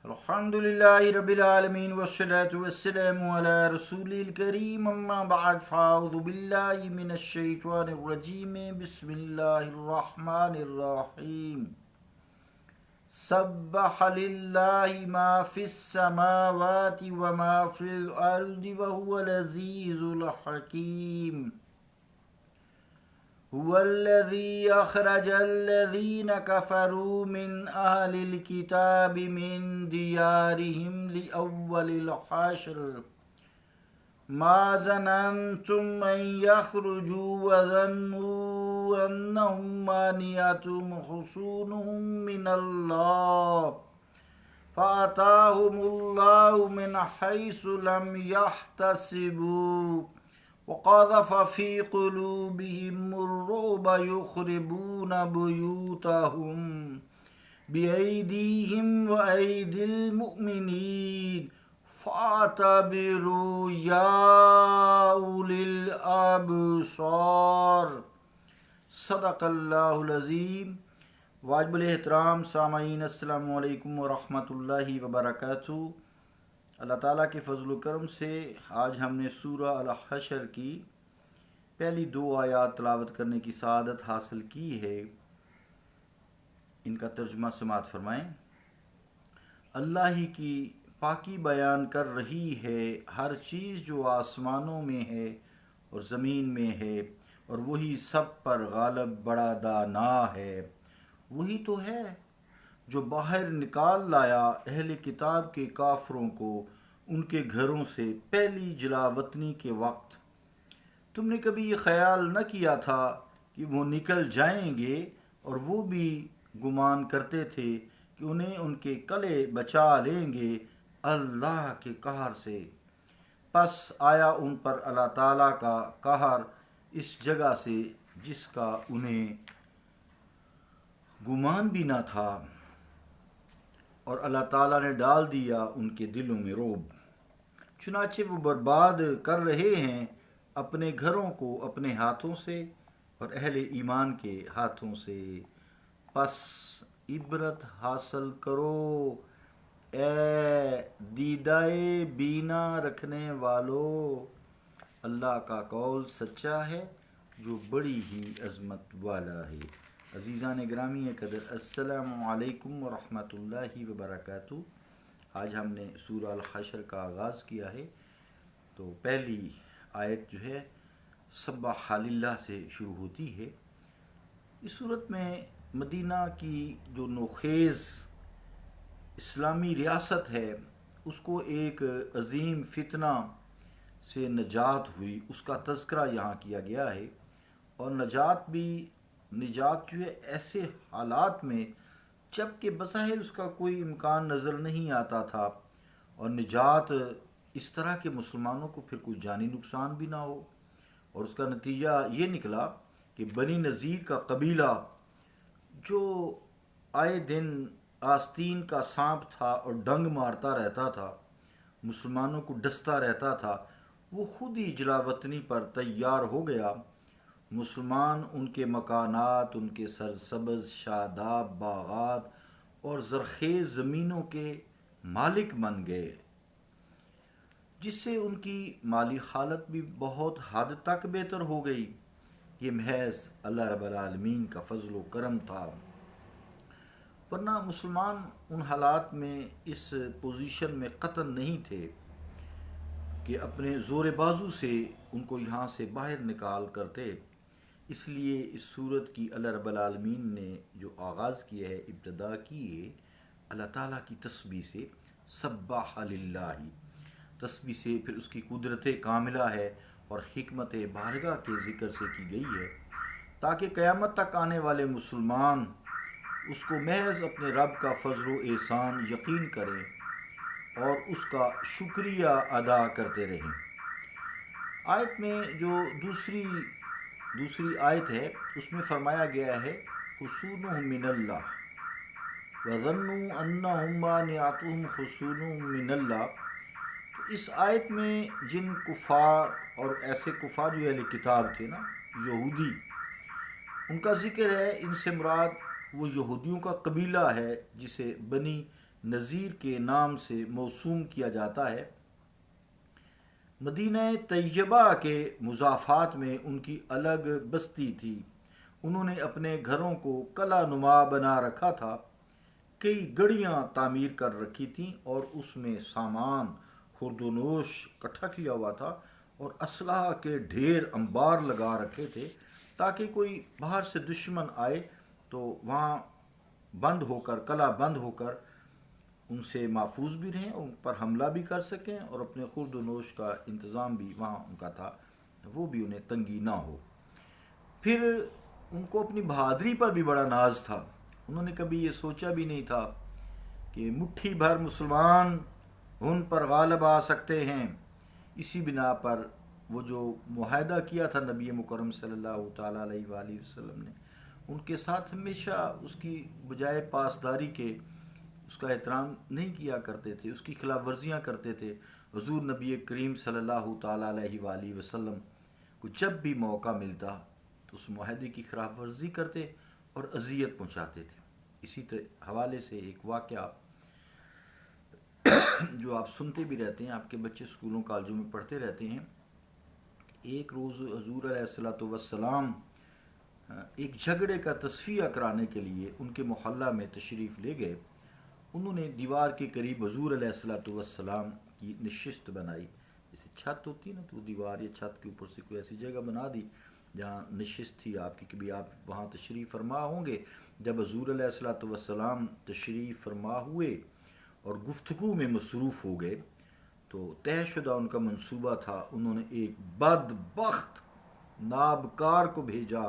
الحمد لله رب العالمين والصلاة والسلام على رسول الكريم أما بعد فأعوذ بالله من الشيطان الرجيم بسم الله الرحمن الرحيم سبح لله ما في السماوات وما في الأرض وهو العزيز الحكيم هو الذي أخرج الذين كفروا من أهل الكتاب من ديارهم لأول الحشر ما ظننتم أن يخرجوا وظنوا أنهم مانعتهم حصونهم من الله فأتاهم الله من حيث لم يحتسبوا وقذف في قلوبهم الرعب يخربون بيوتهم بأيديهم وأيدي المؤمنين فاعتبروا يا أولي الأبصار صدق اللہ العظیم۔ واجب الاحترام سامعین، السلام علیکم ورحمۃ اللہ وبرکاتہ۔ اللہ تعالیٰ کے فضل و کرم سے آج ہم نے سورہ الحشر کی پہلی 2 آیات تلاوت کرنے کی سعادت حاصل کی ہے۔ ان کا ترجمہ سماعت فرمائیں۔ اللہ ہی کی پاکی بیان کر رہی ہے ہر چیز جو آسمانوں میں ہے اور زمین میں ہے، اور وہی سب پر غالب بڑا دانا ہے۔ وہی تو ہے جو باہر نکال لایا اہل کتاب کے کافروں کو ان کے گھروں سے پہلی جلا وطنی کے وقت۔ تم نے کبھی یہ خیال نہ کیا تھا کہ وہ نکل جائیں گے، اور وہ بھی گمان کرتے تھے کہ انہیں ان کے کلے بچا لیں گے اللہ کے قہر سے۔ پس آیا ان پر اللہ تعالیٰ کا قہر اس جگہ سے جس کا انہیں گمان بھی نہ تھا، اور اللہ تعالیٰ نے ڈال دیا ان کے دلوں میں رعب۔ چنانچہ وہ برباد کر رہے ہیں اپنے گھروں کو اپنے ہاتھوں سے اور اہل ایمان کے ہاتھوں سے۔ پس عبرت حاصل کرو اے دیدائے بینا رکھنے والو، اللہ کا قول سچا ہے جو بڑی ہی عظمت والا ہے۔ عزیزان گرامی قدر، السلام علیکم ورحمۃ اللہ وبرکاتہ۔ آج ہم نے سورہ الحشر کا آغاز کیا ہے، تو پہلی آیت جو ہے سبح للہ سے شروع ہوتی ہے۔ اس صورت میں مدینہ کی جو نوخیز اسلامی ریاست ہے اس کو ایک عظیم فتنہ سے نجات ہوئی، اس کا تذکرہ یہاں کیا گیا ہے۔ اور نجات جو ہے ایسے حالات میں جب کہ بظاہر اس کا کوئی امکان نظر نہیں آتا تھا، اور نجات اس طرح کے مسلمانوں کو پھر کوئی جانی نقصان بھی نہ ہو۔ اور اس کا نتیجہ یہ نکلا کہ بنی نذیر کا قبیلہ جو آئے دن آستین کا سانپ تھا اور ڈنگ مارتا رہتا تھا، مسلمانوں کو ڈستا رہتا تھا، وہ خود ہی جلا وطنی پر تیار ہو گیا۔ مسلمان ان کے مکانات، ان کے سرسبز شاداب باغات اور زرخیز زمینوں کے مالک بن گئے، جس سے ان کی مالی حالت بھی بہت حد تک بہتر ہو گئی۔ یہ محض اللہ رب العالمین کا فضل و کرم تھا، ورنہ مسلمان ان حالات میں اس پوزیشن میں قطعاً نہیں تھے کہ اپنے زور بازو سے ان کو یہاں سے باہر نکال کرتے۔ اس لیے اس صورت کی اللہ رب العالمین نے جو آغاز کیا ہے، ابتدا کی ہے اللہ تعالیٰ کی تسبیح سے، سبح للہ، تسبیح سے پھر اس کی قدرت کاملہ ہے اور حکمت بارگاہ کے ذکر سے کی گئی ہے، تاکہ قیامت تک آنے والے مسلمان اس کو محض اپنے رب کا فضل و احسان یقین کریں اور اس کا شکریہ ادا کرتے رہیں۔ آیت میں جو دوسری آیت ہے اس میں فرمایا گیا ہے حصونہم من اللہ وظنوا انہم مانعتہم حصونہم من اللہ۔ تو اس آیت میں جن کفار اور ایسے کفار جو اہل کتاب تھے نا، یہودی، ان کا ذکر ہے۔ ان سے مراد وہ یہودیوں کا قبیلہ ہے جسے بنی نذیر کے نام سے موسوم کیا جاتا ہے۔ مدینہ طیبہ کے مضافات میں ان کی الگ بستی تھی۔ انہوں نے اپنے گھروں کو قلعہ نما بنا رکھا تھا، کئی گڑیاں تعمیر کر رکھی تھیں اور اس میں سامان خورد و نوش اکٹھا کیا ہوا تھا، اور اسلحہ کے ڈھیر انبار لگا رکھے تھے تاکہ کوئی باہر سے دشمن آئے تو وہاں بند ہو کر، قلعہ بند ہو کر ان سے محفوظ بھی رہیں، ان پر حملہ بھی کر سکیں، اور اپنے خورد و نوش کا انتظام بھی وہاں ان کا تھا، وہ بھی انہیں تنگی نہ ہو۔ پھر ان کو اپنی بہادری پر بھی بڑا ناز تھا۔ انہوں نے کبھی یہ سوچا بھی نہیں تھا کہ مٹھی بھر مسلمان ان پر غالب آ سکتے ہیں۔ اسی بنا پر وہ جو معاہدہ کیا تھا نبی مکرم صلی اللہ تعالیٰ علیہ وآلہ وسلم نے، ان کے ساتھ ہمیشہ اس کی بجائے پاسداری کے اس کا احترام نہیں کیا کرتے تھے، اس کی خلاف ورزیاں کرتے تھے۔ حضور نبی کریم صلی اللہ تعالیٰ علیہ وآلہ وسلم کو جب بھی موقع ملتا تو اس معاہدے کی خلاف ورزی کرتے اور اذیت پہنچاتے تھے۔ اسی حوالے سے ایک واقعہ جو آپ سنتے بھی رہتے ہیں، آپ کے بچے اسکولوں کالجوں میں پڑھتے رہتے ہیں۔ ایک روز حضور علیہ الصلوۃ والسلام ایک جھگڑے کا تصفیہ کرانے کے لیے ان کے محلہ میں تشریف لے گئے۔ انہوں نے دیوار کے قریب حضور علیہ الصلوۃ والسلام کی نشست بنائی، جیسے چھت ہوتی ہے نا، تو دیوار یا چھت کے اوپر سے کوئی ایسی جگہ بنا دی جہاں نشست تھی آپ کی، کبھی آپ وہاں تشریف فرما ہوں گے۔ جب حضور علیہ الصلوۃ والسلام تشریف فرما ہوئے اور گفتگو میں مصروف ہو گئے تو طے شدہ ان کا منصوبہ تھا، انہوں نے ایک بدبخت نابکار کو بھیجا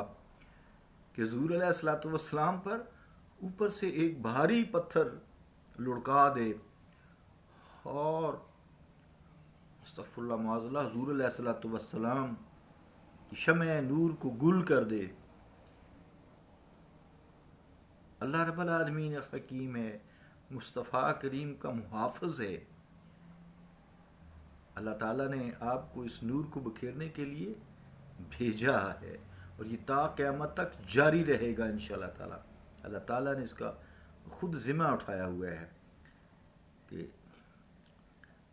کہ حضور علیہ الصلوۃ والسلام پر اوپر سے ایک بھاری پتھر لڑکا دے اور استغفر اللہ معاذ اللہ حضور علیہ الصلوۃ والسلام کی شمع نور کو گل کر دے۔ اللہ رب العالمین حکیم ہے، مصطفیٰ کریم کا محافظ ہے۔ اللہ تعالیٰ نے آپ کو اس نور کو بکھیرنے کے لیے بھیجا ہے، اور یہ تا قیامت تک جاری رہے گا انشاءاللہ تعالیٰ۔ اللہ تعالیٰ نے اس کا خود ذمہ اٹھایا ہوا ہے کہ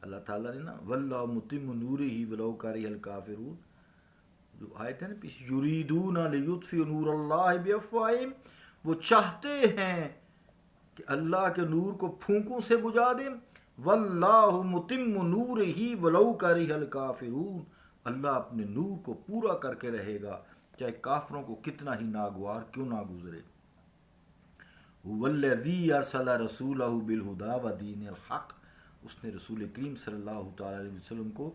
اللہ تعالیٰ نے نا واللہ متم نورہ ولو کرہ الکافرون، جو آیت ہے نا پیچھے، یریدون لیطفئوا نور اللہ بافواہہم، وہ چاہتے ہیں کہ اللہ کے نور کو پھونکوں سے بجھا دیں۔ واللہ متم نورہ ولو کرہ الکافرون، اللہ اپنے نور کو پورا کر کے رہے گا چاہے کافروں کو کتنا ہی ناگوار کیوں نہ گزرے۔ والذی ارسل رسولہ بالہدی ودین الحق، اس نے رسول کریم صلی اللہ تعالیٰ علیہ وسلم کو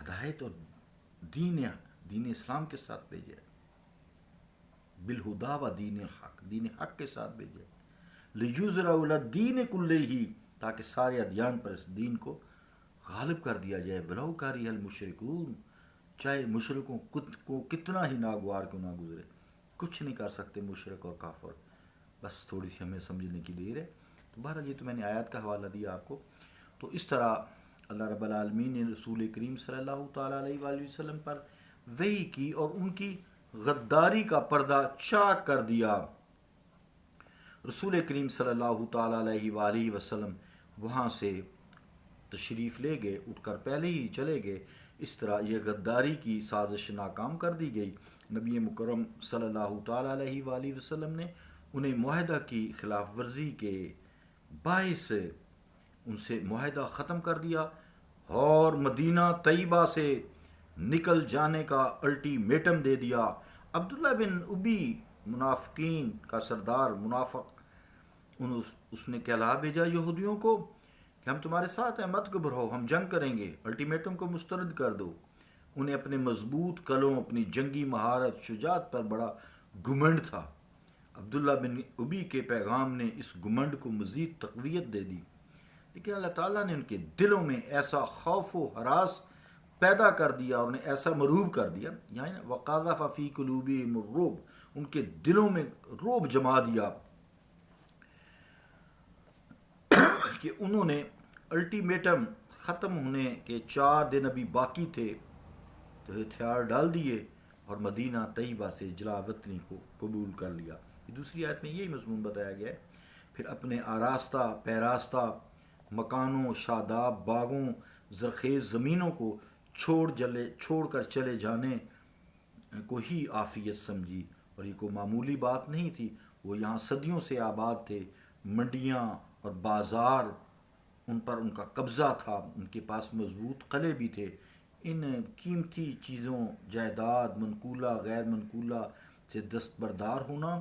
ہدایت اور دین اسلام کے ساتھ بھیجا، بالہدی ودین الحق، دین حق کے ساتھ بھیجا، لیظہرہ علی الدین کلہ، تاکہ سارے ادیان پر اس دین کو غالب کر دیا جائے، ولو کرہ المشرکون، چاہے مشرکوں کو کتنا ہی ناگوار کیوں نہ گزرے۔ کچھ نہیں کر سکتے مشرک اور کافر، بس تھوڑی سی ہمیں سمجھنے کی دیر ہے۔ تو بہرحال یہ تو میں نے آیات کا حوالہ دیا آپ کو۔ تو اس طرح اللہ رب العالمین نے رسول کریم صلی اللہ تعالیٰ علیہ وآلہ وسلم پر وحی کی اور ان کی غداری کا پردہ چاک کر دیا۔ رسول کریم صلی اللہ تعالیٰ علیہ وآلہ وسلم وہاں سے تشریف لے گئے، اٹھ کر پہلے ہی چلے گئے۔ اس طرح یہ غداری کی سازش ناکام کر دی گئی۔ نبی مکرم صلی اللہ تعالیٰ علیہ وآلہ وسلم نے انہیں معاہدہ کی خلاف ورزی کے باعث ان سے معاہدہ ختم کر دیا اور مدینہ طیبہ سے نکل جانے کا الٹیمیٹم دے دیا۔ عبداللہ بن ابی، منافقین کا سردار، منافق، اس نے کہلا بھیجا یہودیوں کو کہ ہم تمہارے ساتھ ہیں، مت گھبراؤ، ہم جنگ کریں گے، الٹیمیٹم کو مسترد کر دو۔ انہیں اپنے مضبوط قلعوں، اپنی جنگی مہارت، شجاعت پر بڑا گھمنڈ تھا۔ عبداللہ بن ابی کے پیغام نے اس گھمنڈ کو مزید تقویت دے دی، لیکن اللہ تعالیٰ نے ان کے دلوں میں ایسا خوف و ہراس پیدا کر دیا اور انہیں ایسا مرعوب کر دیا، یعنی وقذف فی قلوبہم الرعب، ان کے دلوں میں رعب جما دیا کہ انہوں نے الٹیمیٹم ختم ہونے کے 4 دن ابھی باقی تھے تو ہتھیار ڈال دیے اور مدینہ طیبہ سے جلا وطنی کو قبول کر لیا۔ دوسری آیت میں یہی مضمون بتایا گیا ہے پھر اپنے آراستہ پیراستہ مکانوں، شاداب باغوں، زرخیز زمینوں کو چھوڑ کر چلے جانے کو ہی عافیت سمجھی، اور یہ کوئی معمولی بات نہیں تھی۔ وہ یہاں صدیوں سے آباد تھے، منڈیاں اور بازار ان پر ان کا قبضہ تھا، ان کے پاس مضبوط قلعے بھی تھے۔ ان قیمتی چیزوں، جائیداد منقولہ غیر منقولہ سے دستبردار ہونا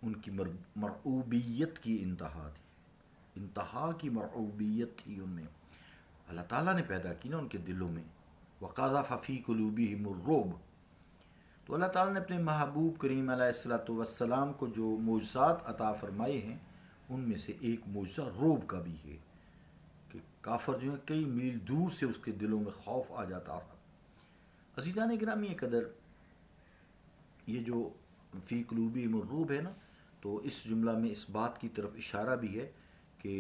ان کی مرعوبیت کی انتہا تھی، انتہا کی مرعوبیت تھی ان میں۔ اللہ تعالیٰ نے پیدا کی نا ان کے دلوں میں، وَقَذَفَ فِي قُلُوبِهِمُ الرُّعْبَ۔ تو اللہ تعالیٰ نے اپنے محبوب کریم علیہ الصلوۃ والسلام کو جو معجزات عطا فرمائے ہیں ان میں سے ایک معجزہ رعب کا بھی ہے کہ کافر جو ہے کئی میل دور سے اس کے دلوں میں خوف آ جاتا رہا۔ عزیزان گرامی قدر، یہ جو فی قلوبہم الرعب ہے نا، تو اس جملہ میں اس بات کی طرف اشارہ بھی ہے کہ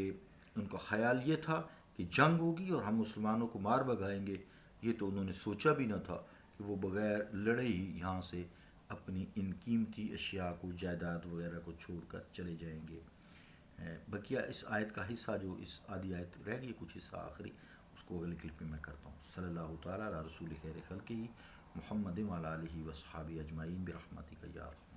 ان کا خیال یہ تھا کہ جنگ ہوگی اور ہم مسلمانوں کو مار بھگائیں گے۔ یہ تو انہوں نے سوچا بھی نہ تھا کہ وہ بغیر لڑے ہی یہاں سے اپنی ان قیمتی اشیاء کو، جائیداد وغیرہ کو چھوڑ کر چلے جائیں گے۔ بقیہ اس آیت کا حصہ، جو اس آدھی آیت رہ گئی کچھ حصہ آخری، اس کو اگلی کلپ میں کرتا ہوں۔ صلی اللہ تعالیٰ علی رسول خیر خلقہ محمد وعلی آلہ وصحبہ اجمعین برحمتک یا ارحم